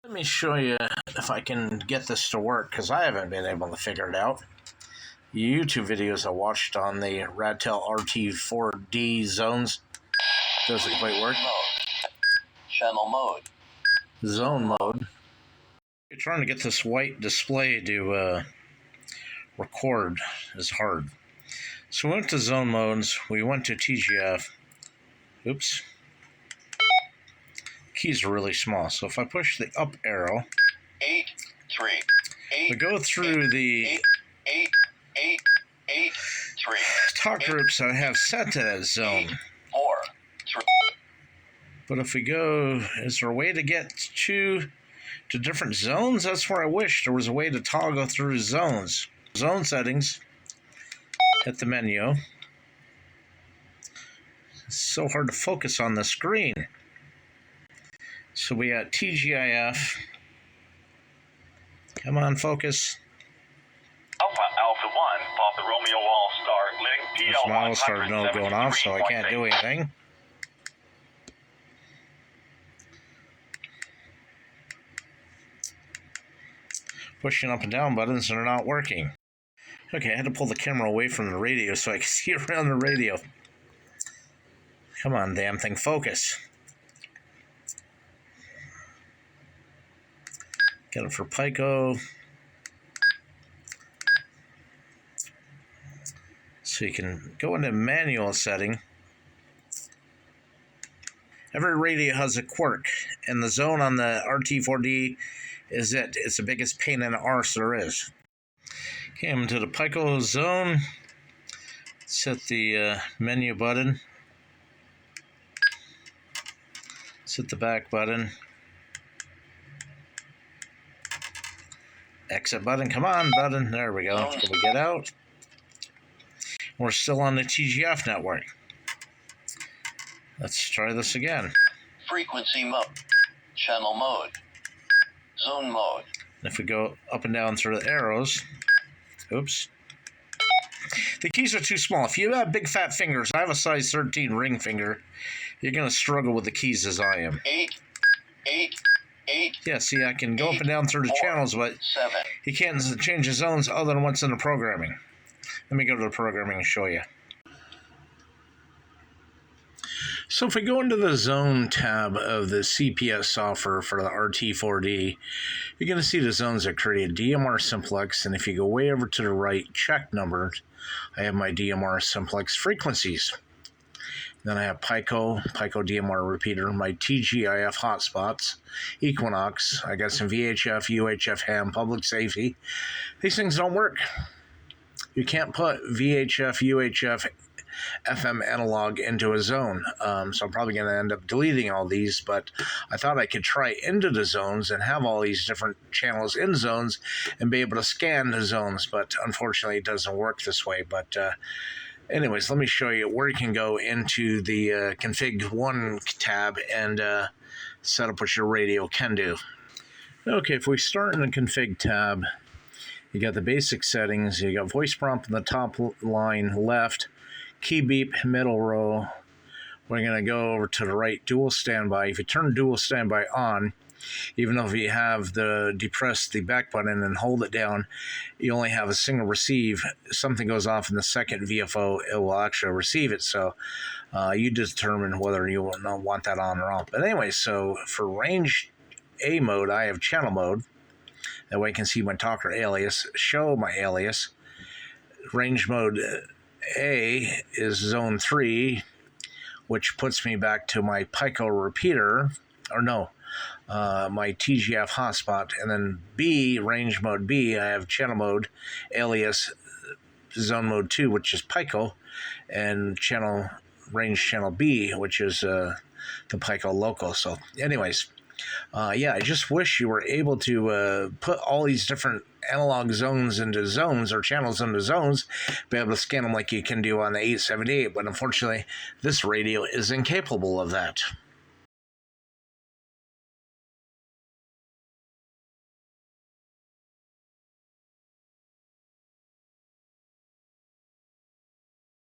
Let me show you if I can get this to work, because I haven't been able to figure it out. YouTube videos I watched on the Radtel RT4D zones doesn't quite work. Channel mode. Zone mode. You're trying to get this white display to record is hard. So we went to zone modes, we went to TGF. Oops. Keys are really small, so if I push the up arrow, 8, 3, 8, we go through the 8, 3, talk groups I have set to that zone. 4, 3. But if we go, is there a way to get to different zones? That's where I wish there was a way to toggle through zones. Zone settings, hit the menu. It's so hard to focus on the screen. So we got TGIF. Come on, focus. Alpha 1, Papa Romeo All-Star, link This model started going off, so I can't do anything. Pushing up and down buttons are not working. Okay, I had to pull the camera away from the radio so I could see around the radio. Come on, damn thing, focus. Got it for Pico. So you can go into manual setting. Every radio has a quirk, and the zone on the RT4D is it. It's the biggest pain in the arse there is. Okay, I'm into the Pico zone. Set the menu button. Set the back button. Exit button. Come on, button. There we go. Can we get out? We're still on the TGF network. Let's try this again. Frequency mode. Channel mode. Zone mode. And if we go up and down through the arrows, oops. The keys are too small. If you have big fat fingers, I have a size 13 ring finger, you're going to struggle with the keys as I am. 8. Yeah, see, I can go up and down through the channels, but 7. you can't change the zones other than what's in the programming. Let me go to the programming and show you. So if we go into the zone tab of the CPS software for the RT4D, you're going to see the zones that created DMR simplex, and if you go way over to the right, check numbers, I have my DMR simplex frequencies. Then I have Pico DMR repeater, my TGIF hotspots, Equinox, I got some VHF, UHF ham, public safety. These things don't work. You can't put VHF, UHF, FM analog into a zone. So I'm probably going to end up deleting all these, but I thought I could try into the zones and have all these different channels in zones and be able to scan the zones, but unfortunately it doesn't work this way. But anyways, let me show you where you can go into the config 1 tab and set up what your radio can do. Okay, if we start in the config tab, you got the basic settings, you got voice prompt in the top line left, key beep middle row. We're going to go over to the right, dual standby. If you turn dual standby on, even though if you have depress the back button and hold it down, you only have a single receive. If something goes off in the second VFO, it will actually receive it. So you determine whether you want that on or off. But anyway, so for range A mode, I have channel mode. That way I can see my talker alias, show my alias. Range mode A is zone 3, which puts me back to my Pico repeater, or no, my TGF hotspot. And then B, range mode B, I have channel mode alias zone mode 2, which is Pico, and range channel B, which is the Pico local. So anyways, yeah, I just wish you were able to put all these different analog zones into zones or channels into zones, be able to scan them like you can do on the 878, but unfortunately, this radio is incapable of that.